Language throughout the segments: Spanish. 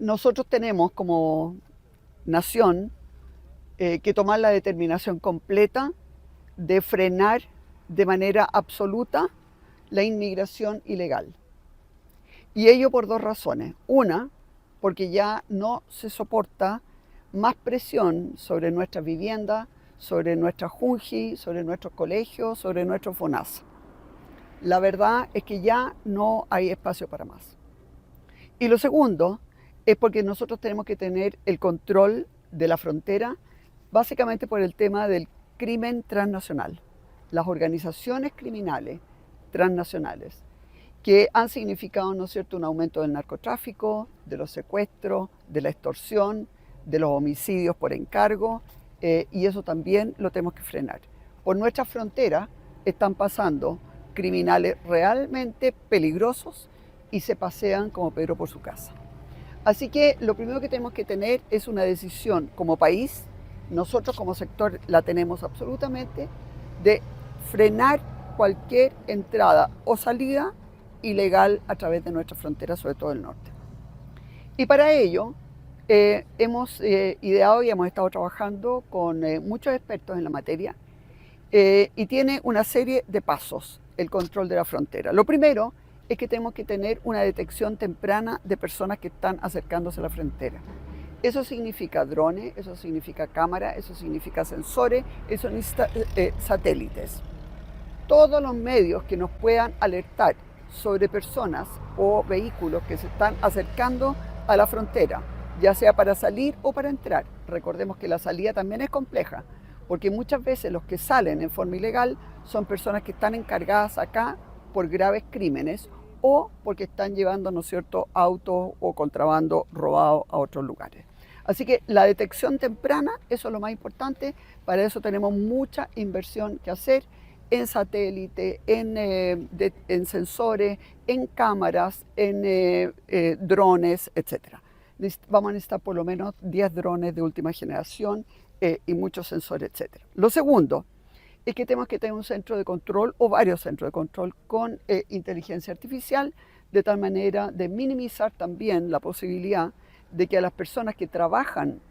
nosotros tenemos como nación que tomar la determinación completa de frenar de manera absoluta la inmigración ilegal. Y ello por dos razones. Una, porque ya no se soporta más presión sobre nuestras viviendas, sobre nuestras junji, sobre nuestros colegios, sobre nuestros FONASA. La verdad es que ya no hay espacio para más. Y lo segundo es porque nosotros tenemos que tener el control de la frontera, básicamente por el tema del crimen transnacional, las organizaciones criminales transnacionales, que han significado, ¿no es cierto?, un aumento del narcotráfico, de los secuestros, de la extorsión, de los homicidios por encargo, y eso también lo tenemos que frenar. Por nuestras fronteras están pasando criminales realmente peligrosos y se pasean como Pedro por su casa. Así que lo primero que tenemos que tener es una decisión como país, nosotros como sector la tenemos absolutamente, de frenar cualquier entrada o salida ilegal a través de nuestra frontera, sobre todo el norte. Y para ello hemos ideado y hemos estado trabajando con muchos expertos en la materia y tiene una serie de pasos el control de la frontera. Lo primero es que tenemos que tener una detección temprana de personas que están acercándose a la frontera. Eso significa drones, eso significa cámaras, eso significa sensores, eso significa satélites. Todos los medios que nos puedan alertar sobre personas o vehículos que se están acercando a la frontera, ya sea para salir o para entrar. Recordemos que la salida también es compleja, porque muchas veces los que salen en forma ilegal son personas que están encargadas acá por graves crímenes o porque están llevando, ¿no es cierto?, autos o contrabando robado a otros lugares. Así que la detección temprana, eso es lo más importante, para eso tenemos mucha inversión que hacer en satélite, en sensores, en cámaras, en drones, etc. Vamos a necesitar por lo menos 10 drones de última generación y muchos sensores, etc. Lo segundo es que tenemos que tener un centro de control o varios centros de control con inteligencia artificial, de tal manera de minimizar también la posibilidad de que a las personas que trabajan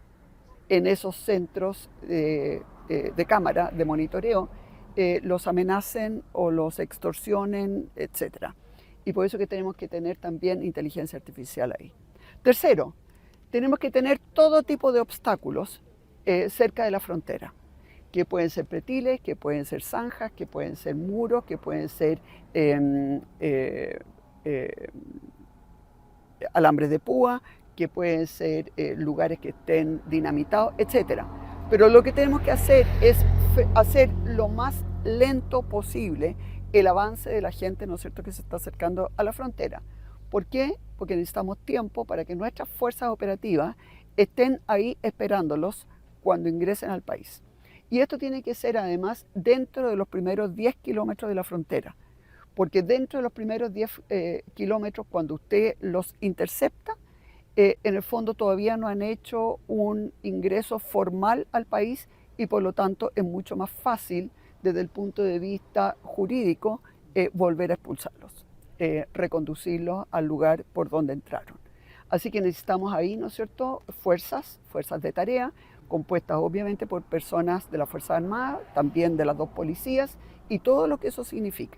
en esos centros de cámara, de monitoreo, los amenacen o los extorsionen, etc. Y por eso que tenemos que tener también inteligencia artificial ahí. Tercero, tenemos que tener todo tipo de obstáculos cerca de la frontera, que pueden ser pretiles, que pueden ser zanjas, que pueden ser muros, que pueden ser alambres de púa, que pueden ser lugares que estén dinamitados, etc. Pero lo que tenemos que hacer es hacer lo más lento posible el avance de la gente, ¿no es cierto?, que se está acercando a la frontera. ¿Por qué? Porque necesitamos tiempo para que nuestras fuerzas operativas estén ahí esperándolos cuando ingresen al país. Y esto tiene que ser además dentro de los primeros 10 kilómetros de la frontera, porque dentro de los primeros 10 kilómetros, cuando usted los intercepta, en el fondo todavía no han hecho un ingreso formal al país y por lo tanto es mucho más fácil desde el punto de vista jurídico volver a expulsarlos, reconducirlos al lugar por donde entraron. Así que necesitamos ahí, ¿no es cierto?, fuerzas de tarea, compuestas obviamente por personas de la Fuerza Armada, también de las dos policías y todo lo que eso significa.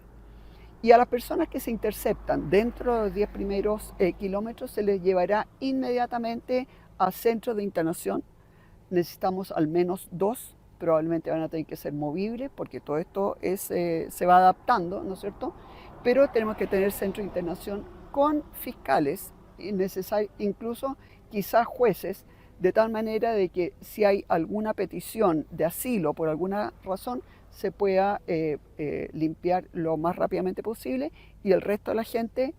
Y a las personas que se interceptan dentro de los 10 primeros kilómetros se les llevará inmediatamente a centros de internación. Necesitamos al menos 2, probablemente van a tener que ser movibles porque todo esto se va adaptando, ¿no es cierto? Pero tenemos que tener centros de internación con fiscales, incluso quizás jueces, de tal manera de que si hay alguna petición de asilo por alguna razón, se pueda limpiar lo más rápidamente posible y el resto de la gente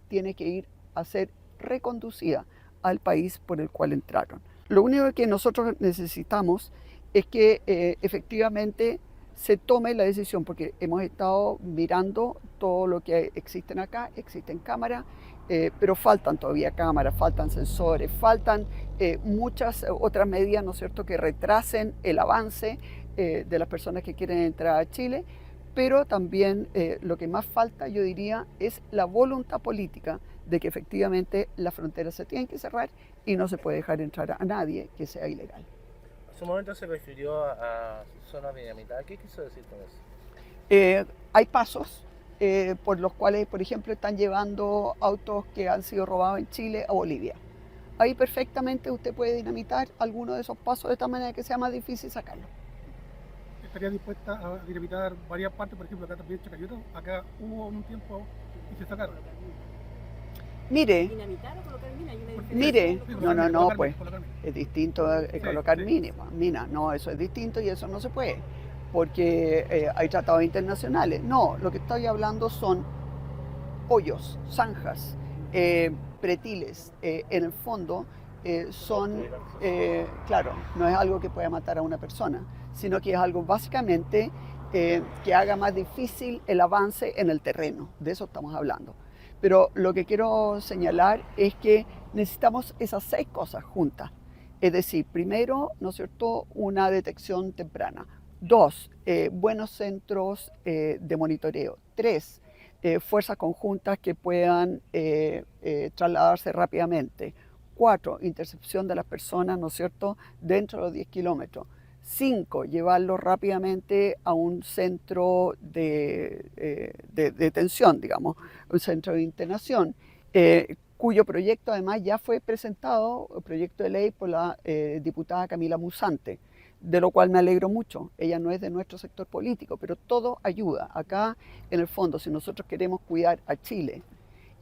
tiene que ir a ser reconducida al país por el cual entraron. Lo único que nosotros necesitamos es que efectivamente se tome la decisión, porque hemos estado mirando todo lo que existen acá, existen cámaras, pero faltan todavía cámaras, faltan sensores, faltan muchas otras medidas, ¿no es cierto?, que retrasen el avance de las personas que quieren entrar a Chile, pero también lo que más falta, yo diría, es la voluntad política de que efectivamente las fronteras se tienen que cerrar y no se puede dejar entrar a nadie que sea ilegal. En su momento se refirió a zonas dinamitadas. ¿Qué quiso decir con eso? Hay pasos por los cuales, por ejemplo, están llevando autos que han sido robados en Chile a Bolivia. Ahí perfectamente usted puede dinamitar alguno de esos pasos de tal manera que sea más difícil sacarlo. ¿Estaría dispuesta a dinamitar varias partes? Por ejemplo, acá también Chacayuta, acá hubo un tiempo y se sacaron. Mire, ¿Dinamitar o colocar mina? Hay una diferencia. mire, Sí, no, colocar pues mina. es distinto colocar sí. minas, no, eso es distinto y eso no se puede, porque hay tratados internacionales. No, lo que estoy hablando son hoyos, zanjas, pretiles, en el fondo son, claro, no es algo que pueda matar a una persona, sino que es algo básicamente que haga más difícil el avance en el terreno, de eso estamos hablando. Pero lo que quiero señalar es que necesitamos esas 6 cosas juntas. Es decir, primero, ¿no es cierto?, una detección temprana. 2, buenos centros de monitoreo. 3, fuerzas conjuntas que puedan trasladarse rápidamente. 4, intercepción de las personas, ¿no es cierto?, dentro de los 10 kilómetros. 5, llevarlos rápidamente a un centro de detención, digamos, un centro de internación, cuyo proyecto además ya fue presentado, el proyecto de ley por la diputada Camila Musante, de lo cual me alegro mucho. Ella no es de nuestro sector político, pero todo ayuda. Acá, en el fondo, si nosotros queremos cuidar a Chile,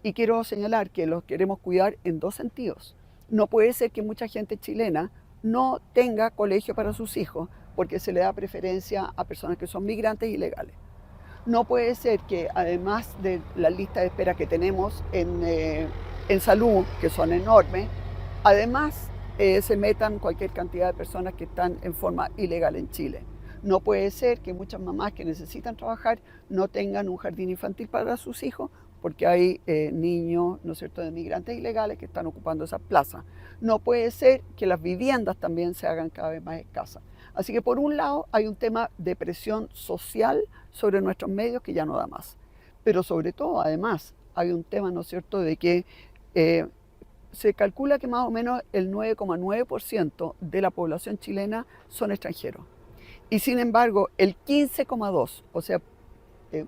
y quiero señalar que los queremos cuidar en 2 sentidos. No puede ser que mucha gente chilena no tenga colegio para sus hijos porque se le da preferencia a personas que son migrantes ilegales. No puede ser que además de la lista de espera que tenemos en salud, que son enormes, además se metan cualquier cantidad de personas que están en forma ilegal en Chile. No puede ser que muchas mamás que necesitan trabajar no tengan un jardín infantil para sus hijos porque hay niños, ¿no es cierto?, de migrantes ilegales que están ocupando esas plazas. No puede ser que las viviendas también se hagan cada vez más escasas. Así que por un lado hay un tema de presión social sobre nuestros medios que ya no da más. Pero sobre todo, además, hay un tema, ¿no es cierto?, de que se calcula que más o menos el 9,9% de la población chilena son extranjeros. Y sin embargo, el 15,2%, o sea,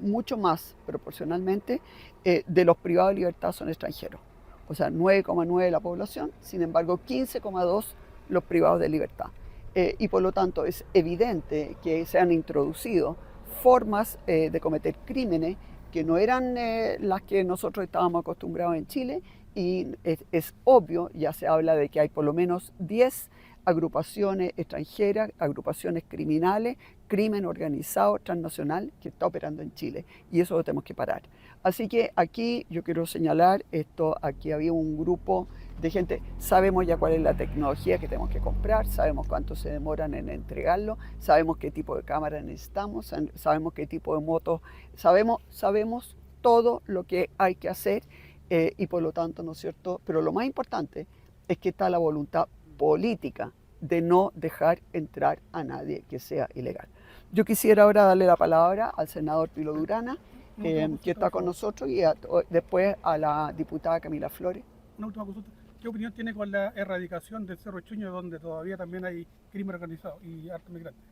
mucho más proporcionalmente, de los privados de libertad son extranjeros. O sea, 9,9% de la población, sin embargo, 15,2% los privados de libertad. Y por lo tanto es evidente que se han introducido formas de cometer crímenes que no eran las que nosotros estábamos acostumbrados en Chile, y es obvio, ya se habla de que hay por lo menos 10 agrupaciones extranjeras, agrupaciones criminales, crimen organizado transnacional que está operando en Chile, y eso lo tenemos que parar. Así que aquí yo quiero señalar esto, aquí había un grupo de gente, sabemos ya cuál es la tecnología que tenemos que comprar, sabemos cuánto se demoran en entregarlo, sabemos qué tipo de cámara necesitamos, sabemos qué tipo de motos, sabemos todo lo que hay que hacer y por lo tanto, ¿no es cierto? Pero lo más importante es que está la voluntad política de no dejar entrar a nadie que sea ilegal. Yo quisiera ahora darle la palabra al senador Pilo Durana, que está con nosotros, y después a la diputada Camila Flores. Una última consulta. ¿Qué opinión tiene con la erradicación del Cerro Chuño, donde todavía también hay crimen organizado y hartos migrantes?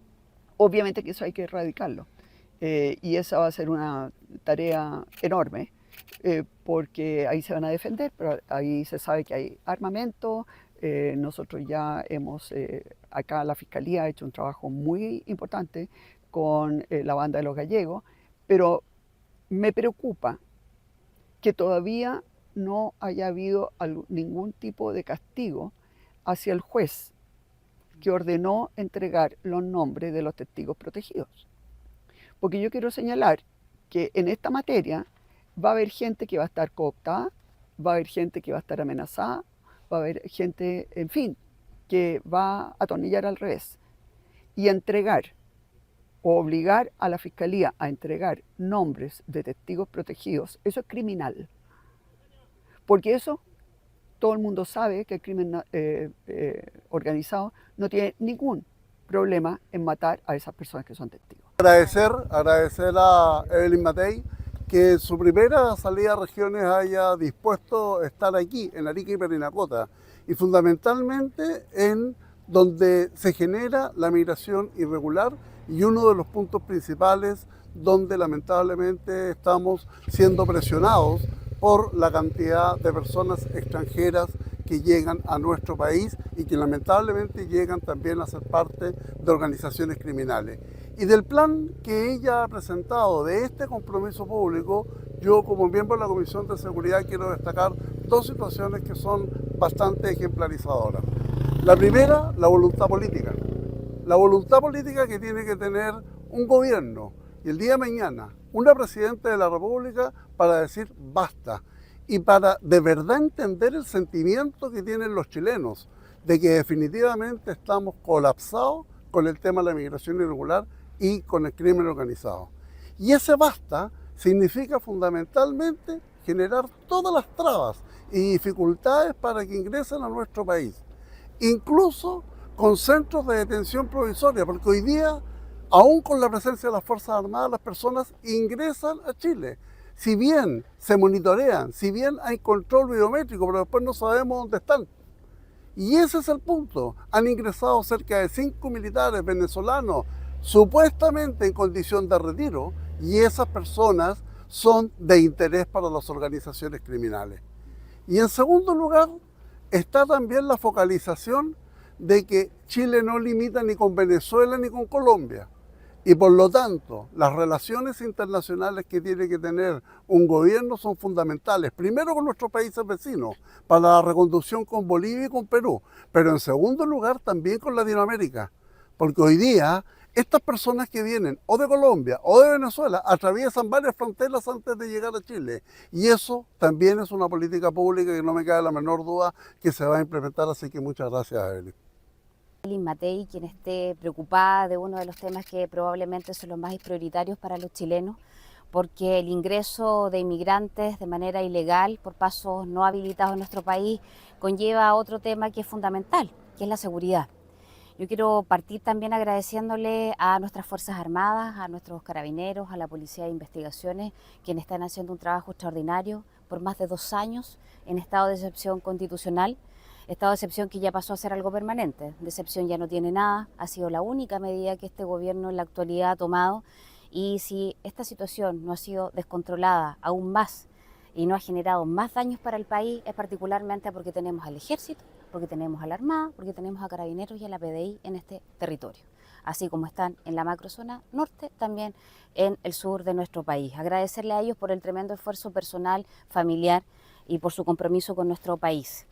Obviamente que eso hay que erradicarlo, y esa va a ser una tarea enorme, porque ahí se van a defender, pero ahí se sabe que hay armamento. Nosotros ya hemos, acá la Fiscalía ha hecho un trabajo muy importante con la banda de los gallegos, pero me preocupa que todavía no haya habido ningún tipo de castigo hacia el juez que ordenó entregar los nombres de los testigos protegidos. Porque yo quiero señalar que en esta materia va a haber gente que va a estar cooptada, va a haber gente que va a estar amenazada, va a haber gente, en fin, que va a atornillar al revés. Y entregar o obligar a la Fiscalía a entregar nombres de testigos protegidos, eso es criminal. Porque eso, todo el mundo sabe que el crimen organizado no tiene ningún problema en matar a esas personas que son testigos. Agradecer a Evelyn Matei que en su primera salida a regiones haya dispuesto estar aquí, en Arica y Parinacota, y fundamentalmente en donde se genera la migración irregular y uno de los puntos principales donde lamentablemente estamos siendo presionados por la cantidad de personas extranjeras que llegan a nuestro país y que lamentablemente llegan también a ser parte de organizaciones criminales. Y del plan que ella ha presentado, de este compromiso público, yo como miembro de la Comisión de Seguridad quiero destacar dos situaciones que son bastante ejemplarizadoras. La primera, la voluntad política. La voluntad política que tiene que tener un gobierno y el día de mañana una presidenta de la República para decir basta y para de verdad entender el sentimiento que tienen los chilenos de que definitivamente estamos colapsados con el tema de la migración irregular y con el crimen organizado. Y ese basta significa fundamentalmente generar todas las trabas y dificultades para que ingresen a nuestro país, incluso con centros de detención provisoria, porque hoy día, aún con la presencia de las Fuerzas Armadas, las personas ingresan a Chile. Si bien se monitorean, si bien hay control biométrico, pero después no sabemos dónde están. Y ese es el punto. Han ingresado cerca de 5 militares venezolanos, supuestamente en condición de retiro, y esas personas son de interés para las organizaciones criminales. Y en segundo lugar, está también la focalización de que Chile no limita ni con Venezuela ni con Colombia. Y por lo tanto, las relaciones internacionales que tiene que tener un gobierno son fundamentales. Primero con nuestros países vecinos, para la reconducción con Bolivia y con Perú. Pero en segundo lugar también con Latinoamérica. Porque hoy día, estas personas que vienen o de Colombia o de Venezuela atraviesan varias fronteras antes de llegar a Chile. Y eso también es una política pública que no me cabe la menor duda que se va a implementar. Así que muchas gracias, Evelyn. Evelyn Matei, quien esté preocupada de uno de los temas que probablemente son los más prioritarios para los chilenos, porque el ingreso de inmigrantes de manera ilegal por pasos no habilitados en nuestro país conlleva otro tema que es fundamental, que es la seguridad. Yo quiero partir también agradeciéndole a nuestras Fuerzas Armadas, a nuestros carabineros, a la Policía de Investigaciones, quienes están haciendo un trabajo extraordinario por más de 2 años en estado de excepción constitucional. Estado de excepción que ya pasó a ser algo permanente. De excepción ya no tiene nada, ha sido la única medida que este gobierno en la actualidad ha tomado, y si esta situación no ha sido descontrolada aún más y no ha generado más daños para el país, es particularmente porque tenemos al Ejército, porque tenemos a la Armada, porque tenemos a Carabineros y a la PDI en este territorio, así como están en la macrozona norte, también en el sur de nuestro país. Agradecerle a ellos por el tremendo esfuerzo personal, familiar y por su compromiso con nuestro país.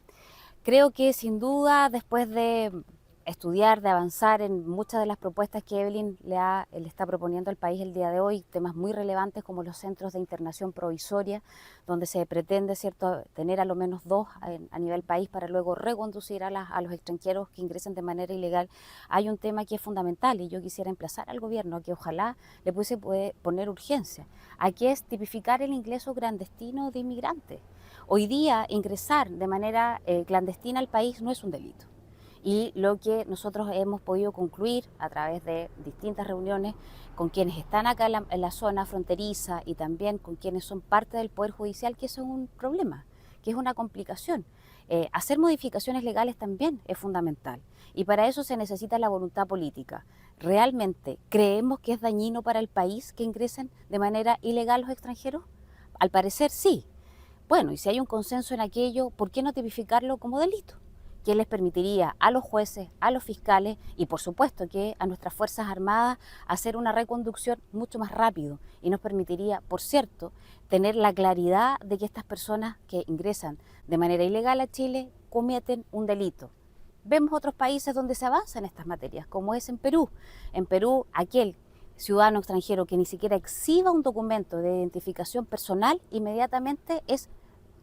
Creo que sin duda, después de estudiar, de avanzar en muchas de las propuestas que Evelyn le está proponiendo al país el día de hoy, temas muy relevantes como los centros de internación provisoria, donde se pretende, ¿cierto?, tener a lo menos 2 a nivel país para luego reconducir a los extranjeros que ingresen de manera ilegal. Hay un tema que es fundamental y yo quisiera emplazar al gobierno a que ojalá le pudiese poner urgencia, a que es tipificar el ingreso clandestino de inmigrantes. Hoy día ingresar de manera clandestina al país no es un delito. Y lo que nosotros hemos podido concluir a través de distintas reuniones con quienes están acá en la zona fronteriza y también con quienes son parte del Poder Judicial, que eso es un problema, que es una complicación. Hacer modificaciones legales también es fundamental y para eso se necesita la voluntad política. ¿Realmente creemos que es dañino para el país que ingresen de manera ilegal los extranjeros? Al parecer sí. Bueno, y si hay un consenso en aquello, ¿por qué no tipificarlo como delito? Que les permitiría a los jueces, a los fiscales y por supuesto que a nuestras Fuerzas Armadas hacer una reconducción mucho más rápido y nos permitiría, por cierto, tener la claridad de que estas personas que ingresan de manera ilegal a Chile cometen un delito. Vemos otros países donde se avanza en estas materias, como es en Perú. En Perú, aquel ciudadano extranjero que ni siquiera exhiba un documento de identificación personal inmediatamente es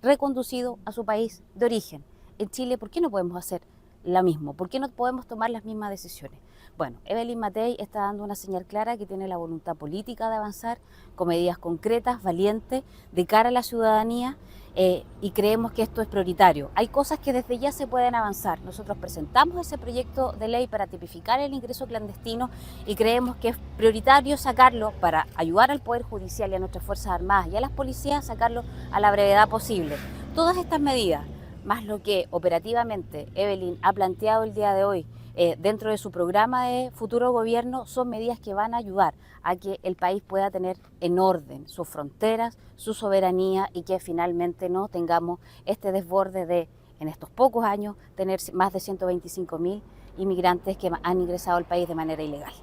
reconducido a su país de origen. En Chile, ¿por qué no podemos hacer lo mismo? ¿Por qué no podemos tomar las mismas decisiones? Bueno, Evelyn Matei está dando una señal clara que tiene la voluntad política de avanzar con medidas concretas, valientes, de cara a la ciudadanía, y creemos que esto es prioritario. Hay cosas que desde ya se pueden avanzar. Nosotros presentamos ese proyecto de ley para tipificar el ingreso clandestino y creemos que es prioritario sacarlo para ayudar al Poder Judicial y a nuestras Fuerzas Armadas y a las policías, sacarlo a la brevedad posible. Todas estas medidas, más lo que operativamente Evelyn ha planteado el día de hoy, dentro de su programa de futuro gobierno, son medidas que van a ayudar a que el país pueda tener en orden sus fronteras, su soberanía y que finalmente no tengamos este desborde de, en estos pocos años, tener más de 125.000 inmigrantes que han ingresado al país de manera ilegal.